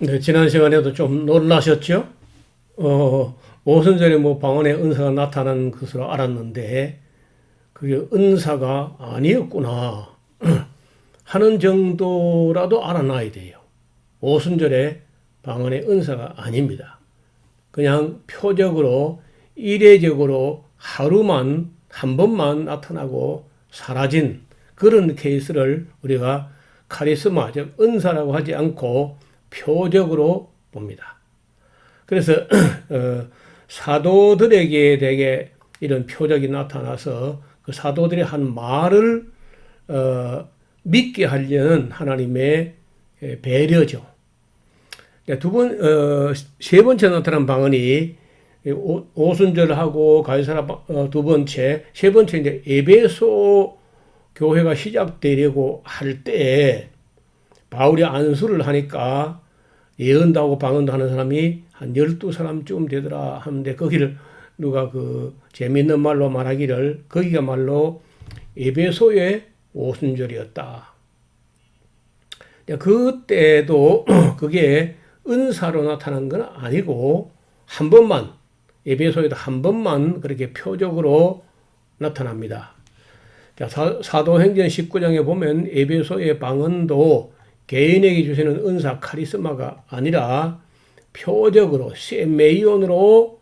네, 지난 시간에도 좀 놀라셨죠? 오순절에 뭐 방언의 은사가 나타난 것으로 알았는데, 그게 은사가 아니었구나 하는 정도라도 알아놔야 돼요. 오순절에 방언의 은사가 아닙니다. 그냥 표적으로, 이례적으로 하루만, 한 번만 나타나고 사라진 그런 케이스를 우리가 카리스마, 즉 은사라고 하지 않고 표적으로 봅니다. 그래서 사도들에게 대개 이런 표적이 나타나서 그 사도들이 한 말을 믿게 하려는 하나님의 배려죠. 세 번째 나타난 방언이 오순절하고 가이사라 두 번째, 세 번째 이제 에베소 교회가 시작되려고 할 때 바울이 안수를 하니까 예언도 하고 방언도 하는 사람이 한 12사람쯤 되더라 하는데 거기를 누가 그 재미있는 말로 말하기를 거기가 말로 에베소의 오순절이었다. 그때도 그게 은사로 나타난 건 아니고 한 번만 에베소에도 한 번만 그렇게 표적으로 나타납니다. 사도행전 19장에 보면 에베소의 방언도 개인에게 주시는 은사 카리스마가 아니라 표적으로 세메이온으로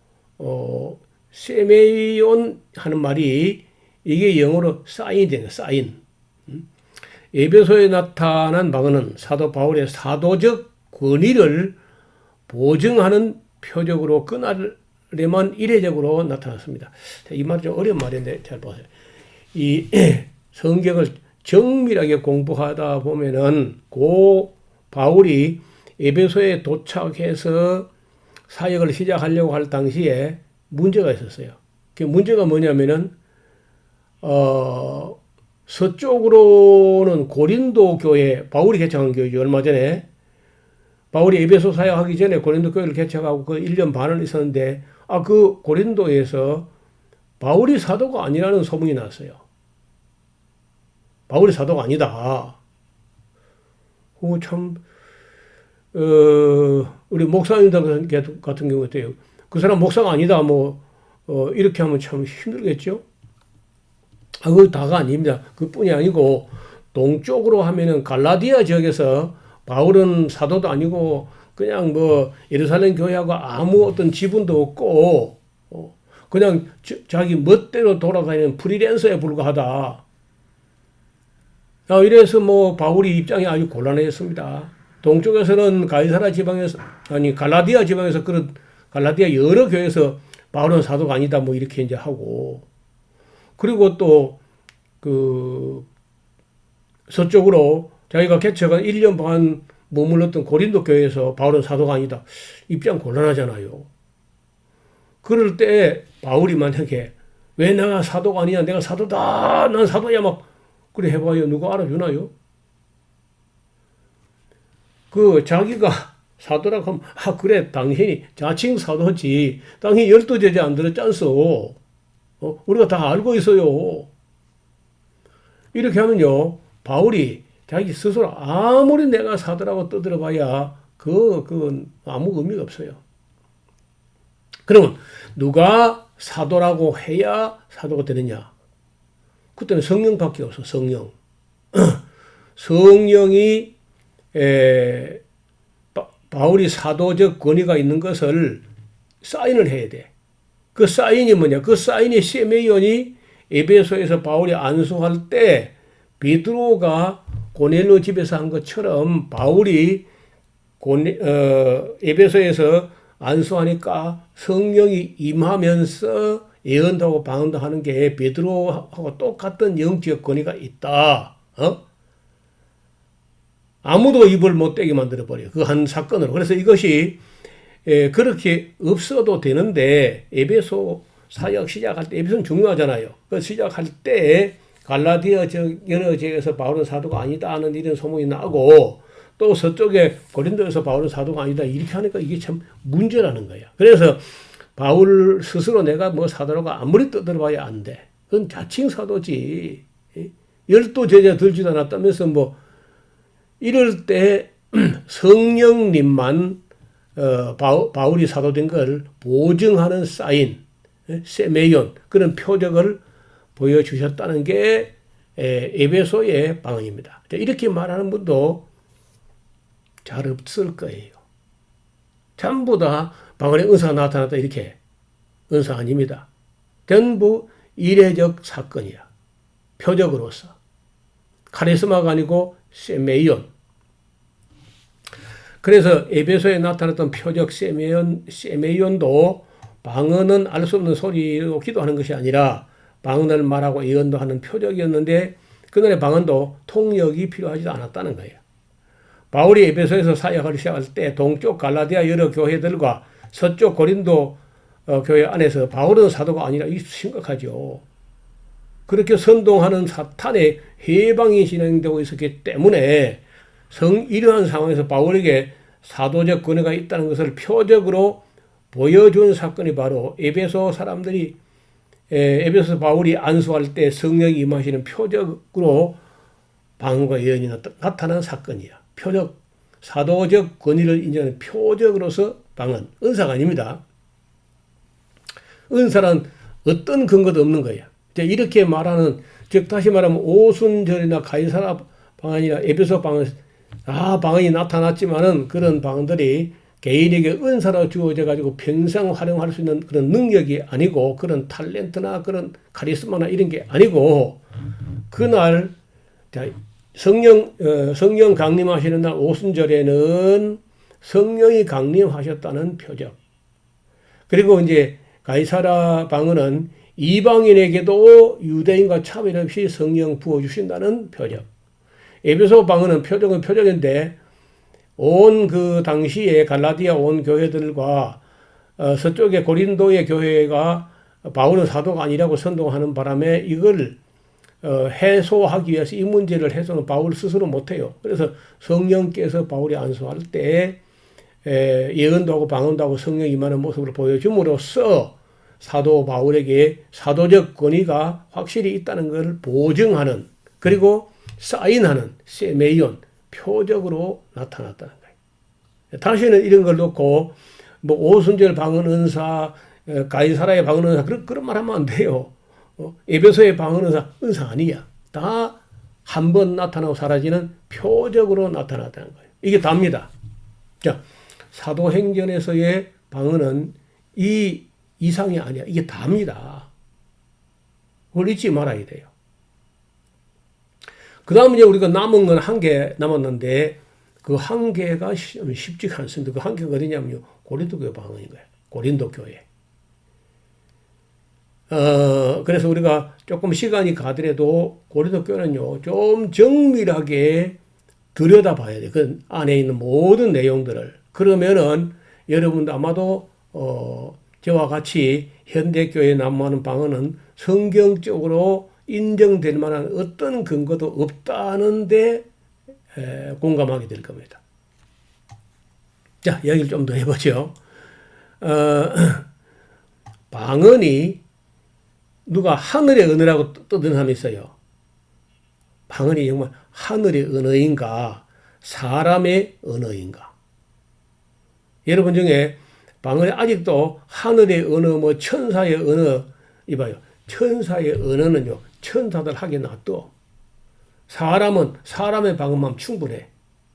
세메이온 하는 말이 이게 영어로 사인이 되는 사인. 에베소에 나타난 방언은 사도 바울의 사도적 권위를 보증하는 표적으로 그날에만 이례적으로 나타났습니다. 이 말이 좀 어려운 말인데 잘 보세요. 이 성경을 정밀하게 공부하다 보면은 고 바울이 에베소에 도착해서 사역을 시작하려고 할 당시에 문제가 있었어요. 그 문제가 뭐냐면은 서쪽으로는 고린도 교회, 바울이 개척한 교회죠. 얼마 전에 바울이 에베소 사역하기 전에 고린도 교회를 개척하고 그 1년 반을 있었는데 그 고린도에서 바울이 사도가 아니라는 소문이 났어요. 바울이 사도가 아니다. 참, 우리 목사님들 같은 경우 어때요? 그 사람 목사가 아니다. 이렇게 하면 참 힘들겠죠? 그거 다가 아닙니다. 그뿐이 아니고, 동쪽으로 하면은 갈라디아 지역에서 바울은 사도도 아니고, 그냥 예루살렘 교회하고 아무 어떤 지분도 없고, 그냥 자기 멋대로 돌아다니는 프리랜서에 불과하다. 이래서 바울이 입장이 아주 곤란했습니다. 동쪽에서는 가이사라 지방에서, 갈라디아 지방에서 갈라디아 여러 교회에서 바울은 사도가 아니다. 이렇게 이제 하고. 그리고 또, 서쪽으로 자기가 개척한 1년 반 머물렀던 고린도 교회에서 바울은 사도가 아니다. 입장 곤란하잖아요. 그럴 때 바울이 만약에 왜 내가 사도가 아니냐, 내가 사도다, 난 사도야 그래 해봐요. 누가 알아주나요? 자기가 사도라고 하면 그래 당신이 자칭 사도지. 당신이 12제자 안 들었잖소. 우리가 다 알고 있어요. 이렇게 하면요, 바울이 자기 스스로 아무리 내가 사도라고 떠들어봐야 그건 아무 의미가 없어요. 그러면 누가 사도라고 해야 사도가 되느냐? 그때는 성령밖에 없어. 성령. 성령이 바울이 사도적 권위가 있는 것을 사인을 해야 돼. 그 사인이 뭐냐? 그 사인이 세메이온이 에베소에서 바울이 안수할 때 베드로가 고넬료 집에서 한 것처럼 바울이 에베소에서 안수하니까 성령이 임하면서 예언도 하고 방언도 하는 게 베드로하고 똑같은 영적 권위가 있다. 아무도 입을 못 떼게 만들어버려요. 그 한 사건으로. 그래서 이것이 그렇게 없어도 되는데 에베소 사역 시작할 때 에베소는 중요하잖아요. 그 시작할 때 갈라디아 여러 지역에서 바울은 사도가 아니다 하는 이런 소문이 나고 또 서쪽에 고린도에서 바울은 사도가 아니다 이렇게 하니까 이게 참 문제라는 거야. 그래서 바울 스스로 내가 사도라고 아무리 떠들어봐야 안 돼. 그건 자칭 사도지. 12제자 들지도 않았다면서 이럴 때 성령님만 바울이 사도된 걸 보증하는 사인, 세메이온 그런 표적을 보여주셨다는 게 에베소의 방언입니다. 이렇게 말하는 분도 잘 없을 거예요. 전부 다 방언의 은사가 나타났다 이렇게. 은사 아닙니다. 전부 이례적 사건이야. 표적으로서. 카리스마가 아니고 세메이온. 그래서 에베소에 나타났던 표적 세메이온도 방언은 알 수 없는 소리로 기도하는 것이 아니라 방언을 말하고 예언도 하는 표적이었는데 그날의 방언도 통역이 필요하지도 않았다는 거예요. 바울이 에베소에서 사역을 시작할 때 동쪽 갈라디아 여러 교회들과 서쪽 고린도 교회 안에서 바울은 사도가 아니라 이 심각하죠. 그렇게 선동하는 사탄의 해방이 진행되고 있었기 때문에 이러한 상황에서 바울에게 사도적 권위가 있다는 것을 표적으로 보여준 사건이 바로 에베소 사람들이 에베소 바울이 안수할 때 성령이 임하시는 표적으로 방언과 예언이 나타난 사건이야. 표적, 사도적 권위를 인정하는 표적으로서 방언, 은사가 아닙니다. 은사는 어떤 근거도 없는 거야. 이렇게 말하는, 즉 다시 말하면 오순절이나 가이사라 방언이나 에베소 방언, 방언이 나타났지만은 그런 방언들이 개인에게 은사로 주어져 가지고 평생 활용할 수 있는 그런 능력이 아니고 그런 탤런트나 그런 카리스마나 이런 게 아니고 그날 성령 강림하시는 날 오순절에는 성령이 강림하셨다는 표적. 그리고 이제 가이사라 방언은 이방인에게도 유대인과 차별 없이 성령 부어주신다는 표적. 에베소 방언은 표적은 표적인데 온 그 당시에 갈라디아 온 교회들과 서쪽의 고린도의 교회가 바울은 사도가 아니라고 선동하는 바람에 이걸 해소하기 위해서 이 문제를 해소는 바울 스스로 못해요. 그래서 성령께서 바울이 안수할 때 예언도 하고 방언도 하고 성령 임하는 모습을 보여줌으로써 사도 바울에게 사도적 권위가 확실히 있다는 것을 보증하는 그리고 사인하는 세메이온 표적으로 나타났다는 거예요. 다시는 이런 걸 놓고 뭐 오순절 방언 은사, 가이사라의 방언 은사 그런 말 하면 안 돼요. 에베소의 방언 은사 아니야. 다 한 번 나타나고 사라지는 표적으로 나타났다는 거예요. 이게 답니다. 자, 사도행전에서의 방언은 이 이상이 아니야. 이게 답니다. 그걸 잊지 말아야 돼요. 그 다음 이제 우리가 남은 건 한 개 남았는데 그 한 개가 쉽지가 않습니다. 그 한 개가 어디냐면요. 고린도 교회 방언인 거예요. 고린도 교회. 그래서 우리가 조금 시간이 가더라도 고린도 교회는요. 좀 정밀하게 들여다봐야 돼요. 그 안에 있는 모든 내용들을. 그러면은 여러분도 아마도 저와 같이 현대교회에 난무하는 방언은 성경적으로 인정될 만한 어떤 근거도 없다는데 공감하게 될 겁니다. 자, 이야기를 좀 더 해보죠. 방언이 누가 하늘의 언어라고 떠드는 사람이 있어요. 방언이 정말 하늘의 언어인가 사람의 언어인가. 여러분 중에 방언이 아직도 하늘의 언어 뭐 천사의 언어 이봐요. 천사의 언어는요. 천사들 하게 놔둬. 사람은 사람의 방언만 충분해.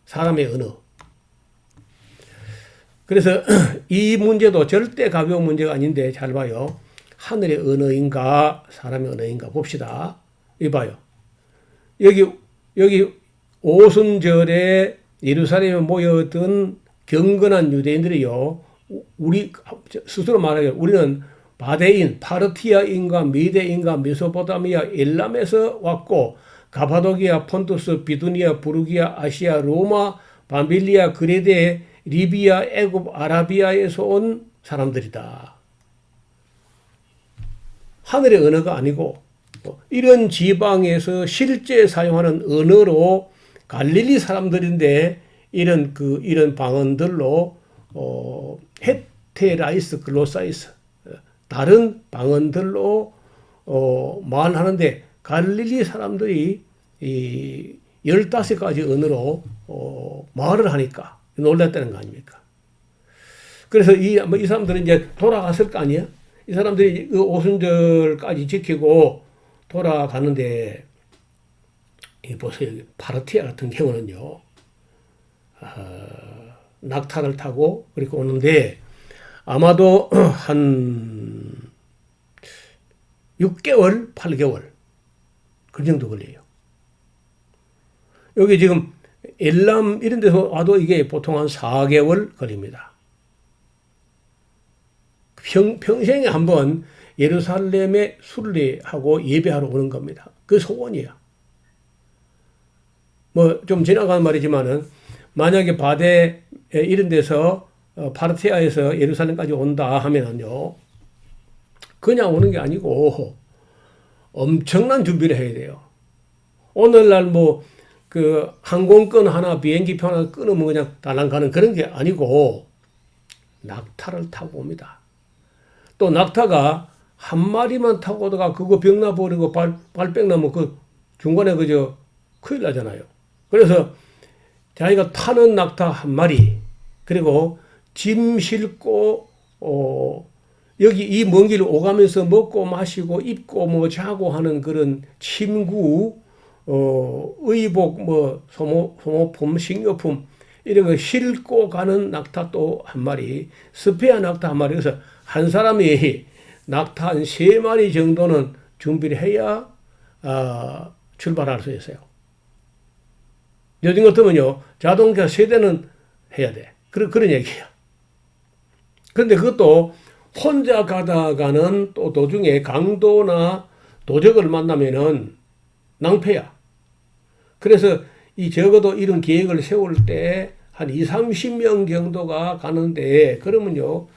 사람의 언어. 그래서 이 문제도 절대 가벼운 문제가 아닌데 잘 봐요. 하늘의 언어인가 사람의 언어인가 봅시다. 이봐요. 여기 오순절에 예루살렘에 모여든 경건한 유대인들이요. 우리 스스로 말하기에 우리는 바데인, 파르티아인과 미데인과 메소포타미아, 엘람에서 왔고 가파도기아, 폰투스, 비두니아, 부르기아, 아시아, 로마, 밤빌리아, 그레데, 리비아, 애굽, 아라비아에서 온 사람들이다. 하늘의 언어가 아니고 이런 지방에서 실제 사용하는 언어로 갈릴리 사람들인데 이런 방언들로 헤테라이스, 글로사이스 다른 방언들로 말하는데 갈릴리 사람들이 이 15가지 언어로 말을 하니까 놀랐다는 거 아닙니까? 그래서 이 사람들은 이제 돌아갔을 거 아니야? 이 사람들이 그 오순절까지 지키고 돌아가는데, 이 보세요. 파르티아 같은 경우는요, 낙타를 타고 그렇게 오는데, 아마도 한 6개월, 8개월, 그 정도 걸려요. 여기 지금 엘람 이런 데서 와도 이게 보통 한 4개월 걸립니다. 평생에 한번 예루살렘에 순례하고 예배하러 오는 겁니다. 그 소원이야. 뭐 좀 지나가는 말이지만은 만약에 바데 이런 데서 파르티아에서 예루살렘까지 온다 하면은요, 그냥 오는 게 아니고 엄청난 준비를 해야 돼요. 오늘날 뭐 그 항공권 하나 비행기표 하나 끊으면 그냥 달랑 가는 그런 게 아니고 낙타를 타고 옵니다. 또 낙타가 한 마리만 타고 오다가 그거 병나 버리고 발병 나면 그 중간에 그저 큰일 나잖아요. 그래서 자기가 타는 낙타 한 마리, 그리고 짐 싣고 여기 이 먼 길 오가면서 먹고 마시고 입고 뭐 자고 하는 그런 침구, 의복, 뭐 소모품, 식료품 이런 거 싣고 가는 낙타 또 한 마리, 스페어 낙타 한 마리. 그래서 한 사람이 낙타 한 3마리 정도는 준비를 해야 출발할 수 있어요. 요즘 같으면요, 자동차 3대는 해야 돼. 그런 얘기야. 그런데 그것도 혼자 가다가는 또 도중에 강도나 도적을 만나면은 낭패야. 그래서 이 적어도 이런 계획을 세울 때 한 20-30명 정도가 가는데, 그러면요,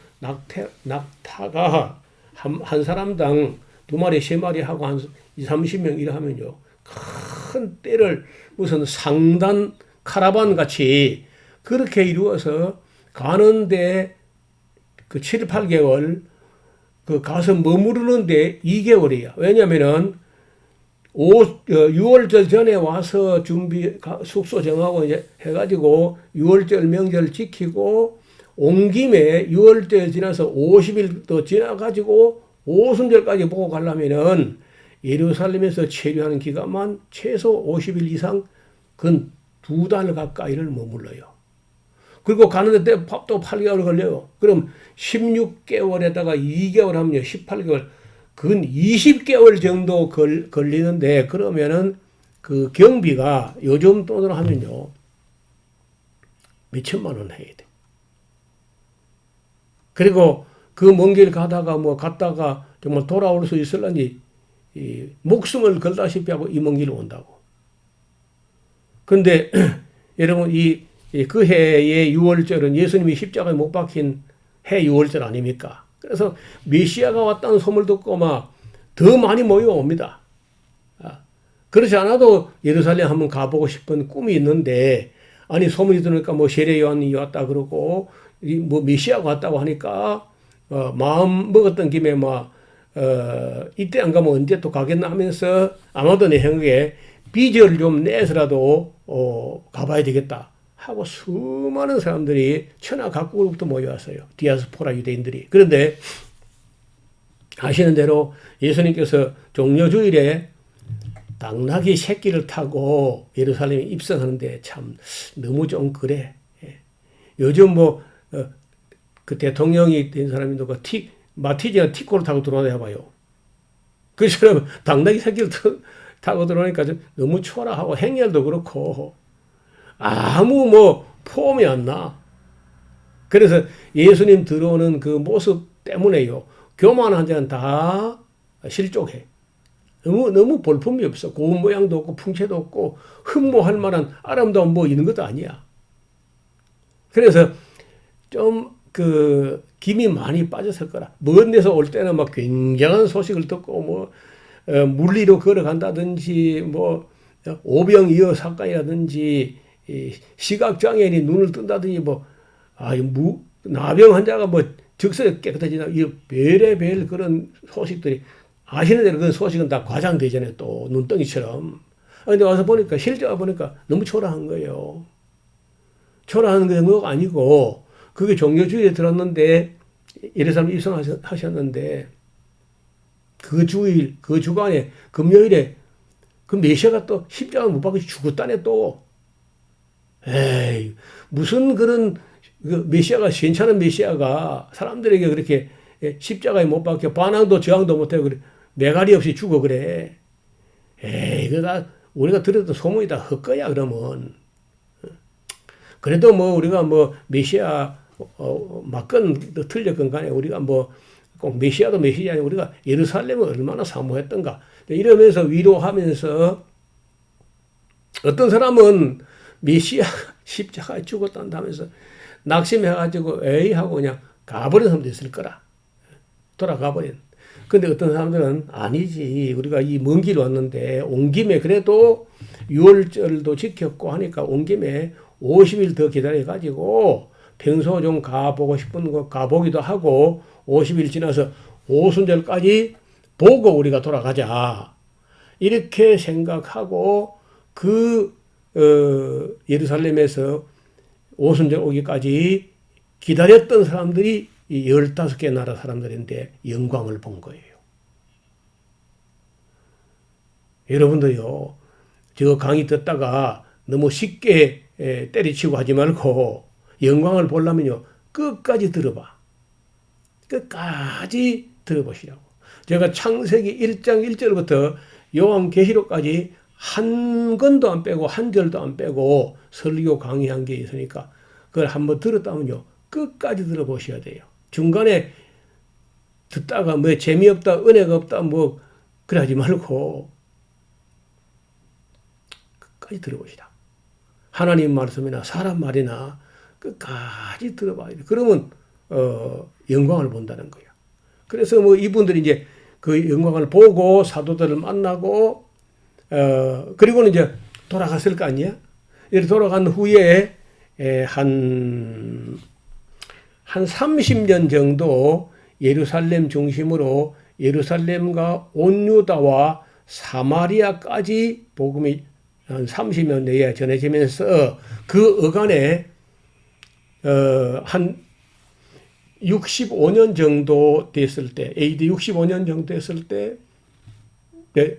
낙타가 한 사람당 2마리, 3마리 하고 한 20-30명 이러면요, 큰 떼를 무슨 상단 카라반 같이 그렇게 이루어서 가는데 그 7-8개월 그 가서 머무르는데 2개월이야. 왜냐면은 6월절 전에 와서 숙소 정하고 이제 해가지고 6월절 명절 지키고 온 김에 6월절 지나서 50일 더 지나가지고 오순절까지 보고 가려면은 예루살렘에서 체류하는 기간만 최소 50일 이상, 그건 2달 가까이를 머물러요. 그리고 가는데 또 8개월 걸려요. 그럼 16개월에다가 2개월 하면요, 18개월, 그건 20개월 정도 걸리는데, 그러면은 그 경비가 요즘 돈으로 하면요, 몇천만 원 해야 돼. 그리고 그 먼 길 가다가 갔다가 정말 돌아올 수 있을런지 목숨을 걸다시피 하고 이 먼 길을 온다고. 근데 여러분, 그 해의 6월절은 예수님이 십자가에 못 박힌 해 6월절 아닙니까? 그래서 메시아가 왔다는 소문을 듣고 더 많이 모여옵니다. 그렇지 않아도 예루살렘 한번 가보고 싶은 꿈이 있는데, 아니 소문이 들으니까 세례 요한이 왔다 그러고 메시아가 왔다고 하니까 마음 먹었던 김에 이때 안 가면 언제 또 가겠나 하면서 아마도 내 생각에 빚을 좀 내서라도 가봐야 되겠다 하고 수많은 사람들이 천하 각국으로부터 모여왔어요. 디아스포라 유대인들이. 그런데 아시는 대로 예수님께서 종려주일에 당나귀 새끼를 타고 예루살렘에 입성하는데 참 너무 좀 그래. 요즘 그 대통령이 된 사람이 누가 마티즈나 티코를 타고 들어오나 해봐요. 그처럼 당나귀 새끼를 타고 들어오니까 좀 너무 초라하고 행렬도 그렇고 아무 폼이 안 나. 그래서 예수님 들어오는 그 모습 때문에요, 교만한 자는 다 실족해. 너무 볼품이 없어. 고운 모양도 없고 풍채도 없고 흠모할 만한 아름다운 이런 것도 아니야. 그래서 좀 김이 많이 빠졌을 거라. 먼 데서 올 때는 굉장한 소식을 듣고 물리로 걸어간다든지 오병이어 사건이라든지 시각장애인이 눈을 뜬다든지 나병 환자가 적석에 깨끗해지나, 이 별의별 그런 소식들이, 아시는 대로 그런 소식은 다 과장되잖아요. 또 눈덩이처럼. 근데 와서 보니까, 실제 와서 보니까 너무 초라한 거예요. 초라한 정도가 아니고 그게 종교주의에 들었는데 예루살렘 입성하셨는데 그 주일, 그 주간에 금요일에 그 메시아가 또 십자가 못 박혀 죽었다네 또. 에이, 무슨 그런 그 메시아가, 괜찮은 메시아가 사람들에게 그렇게 십자가에 못 박혀 반항도 저항도 못하고 그래. 매가리 없이 죽어 그래. 에이, 이거 다 우리가 들었던 소문이 다 헛거야 그러면. 그래도 뭐 우리가 뭐 메시아 맞건 틀렸건 간에 우리가 뭐 꼭 메시아도 메시아 아니고 우리가 예루살렘을 얼마나 사모했던가 이러면서 위로하면서 어떤 사람은 메시아 십자가에 죽었단다면서 낙심해가지고 에이 하고 그냥 가버린 사람도 있을 거라. 돌아가 버린. 근데 어떤 사람들은 아니지. 우리가 이 먼 길 왔는데 온 김에 그래도 6월절도 지켰고 하니까 온 김에 50일 더 기다려가지고 평소 좀 가보고 싶은 거 가보기도 하고 50일 지나서 오순절까지 보고 우리가 돌아가자. 이렇게 생각하고 예루살렘에서 오순절 오기까지 기다렸던 사람들이 이 15개 나라 사람들인데 영광을 본 거예요. 여러분들요, 저 강의 듣다가 너무 쉽게 때리치고 하지 말고 영광을 보려면요, 끝까지 들어봐. 끝까지 들어보시라고. 제가 창세기 1장 1절부터 요한계시록까지 한 권도 안 빼고 한 절도 안 빼고 설교 강의한 게 있으니까 그걸 한번 들었다면요, 끝까지 들어보셔야 돼요. 중간에 듣다가 뭐 재미없다, 은혜가 없다, 뭐 그래 하지 말고 끝까지 들어보시라. 하나님 말씀이나 사람 말이나 끝까지 들어봐야 돼. 그러면 영광을 본다는 거예요. 그래서 뭐 이분들이 이제 그 영광을 보고 사도들을 만나고 그리고는 이제 돌아갔을 거 아니야? 이렇게 돌아간 후에 한 30년 정도 예루살렘 중심으로 예루살렘과 온 유다와 사마리아까지 복음이 한 30년 내에 전해지면서 그 어간에 한 65년 정도 됐을 때, AD 65년 정도 됐을 때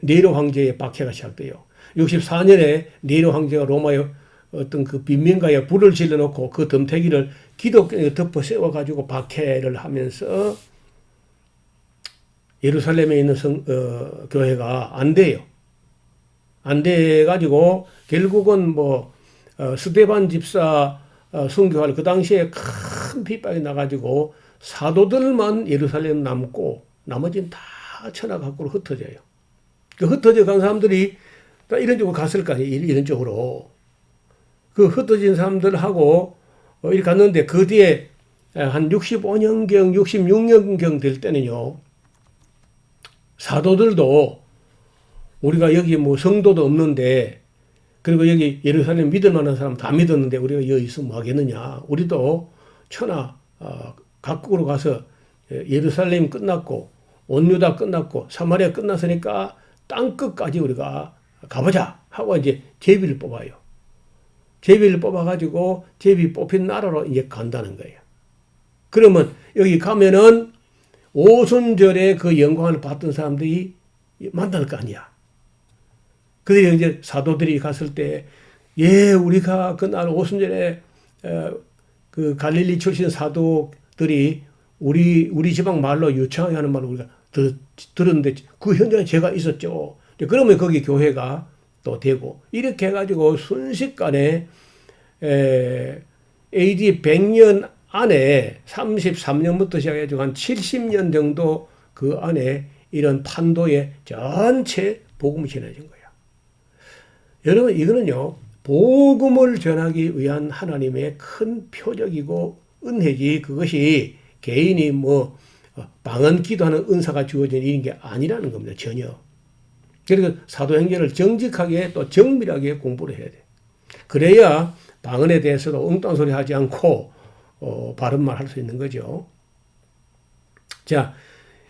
네로 황제의 박해가 시작돼요. 64년에 네로 황제가 로마의 어떤 그 빈민가에 불을 질러놓고 그 덤태기를 기독교에 덮어 세워가지고 박해를 하면서 예루살렘에 있는 교회가 안 돼요. 안 돼가지고 결국은 뭐 스데반 집사 순교할 그 당시에 큰 핍박이 나가지고 사도들만 예루살렘 남고 나머지는 다 천하 밖으로 흩어져요. 그 흩어져 간 사람들이 다 이런 쪽으로 갔을 거 아니에요. 이런 쪽으로. 그 흩어진 사람들하고 이렇게 갔는데 그 뒤에 한 65년경, 66년경 될 때는요, 사도들도 우리가 여기 뭐 성도도 없는데 그리고 여기 예루살렘 믿을 만한 사람 다 믿었는데 우리가 여기 있으면 뭐 하겠느냐. 우리도 천하 각국으로 가서 예루살렘 끝났고 온유다 끝났고 사마리아 끝났으니까 땅끝까지 우리가 가보자 하고 이제 제비를 뽑아요. 제비를 뽑아가지고 제비 뽑힌 나라로 이제 간다는 거예요. 그러면 여기 가면은 오순절에 그 영광을 받던 사람들이 만날 거 아니야. 그들이 이제 사도들이 갔을 때, 우리가 그날 오순절에 그 갈릴리 출신 사도들이 우리 지방 말로 유창하게 하는 말을 우리가 들었는데 그 현장에 제가 있었죠. 그러면 거기 교회가 또 되고 이렇게 해가지고 순식간에 AD 100년 안에 33년부터 시작해가지고 한 70년 정도 그 안에 이런 판도의 전체 복음이 전해진 거예요. 여러분, 이거는요, 복음을 전하기 위한 하나님의 큰 표적이고 은혜지, 그것이 개인이 뭐 방언 기도하는 은사가 주어진 일인 게 아니라는 겁니다. 전혀. 그래서 사도행전을 정직하게 또 정밀하게 공부를 해야 돼. 그래야 방언에 대해서도 엉뚱한 소리 하지 않고 바른 말 할 수 있는 거죠. 자,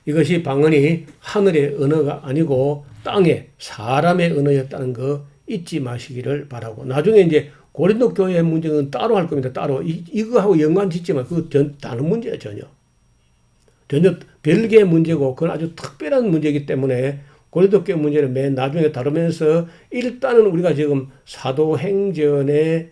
이것이 방언이 하늘의 언어가 아니고 땅의 사람의 언어였다는 거 잊지 마시기를 바라고, 나중에 이제 고린도 교회 문제는 따로 할 겁니다. 따로. 이거하고 연관 짓지만 다른 문제예요, 전혀. 전혀 별개의 문제고, 그건 아주 특별한 문제이기 때문에 고린도 교회 문제를 맨 나중에 다루면서 일단은 우리가 지금 사도행전에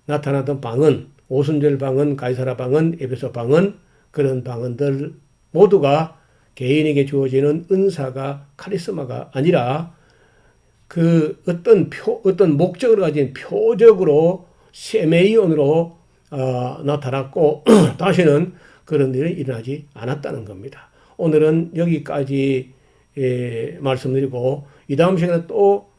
나타나던 방언, 오순절 방언, 가이사라 방언, 에베소 방언, 그런 방언들 모두가 개인에게 주어지는 은사가 카리스마가 아니라 그 어떤 목적을 가진 표적으로 세메이온으로 나타났고 다시는 그런 일이 일어나지 않았다는 겁니다. 오늘은 여기까지 말씀드리고 이 다음 시간에 또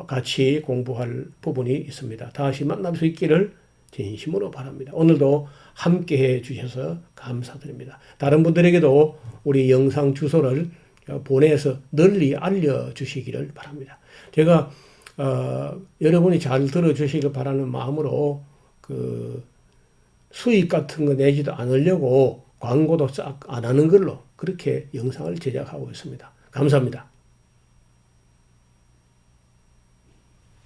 같이 공부할 부분이 있습니다. 다시 만날 수 있기를 진심으로 바랍니다. 오늘도 함께해 주셔서 감사드립니다. 다른 분들에게도 우리 영상 주소를 보내서 널리 알려주시기를 바랍니다. 제가 여러분이 잘 들어주시길 바라는 마음으로 그 수익 같은 거 내지도 않으려고 광고도 싹 안 하는 걸로 그렇게 영상을 제작하고 있습니다. 감사합니다.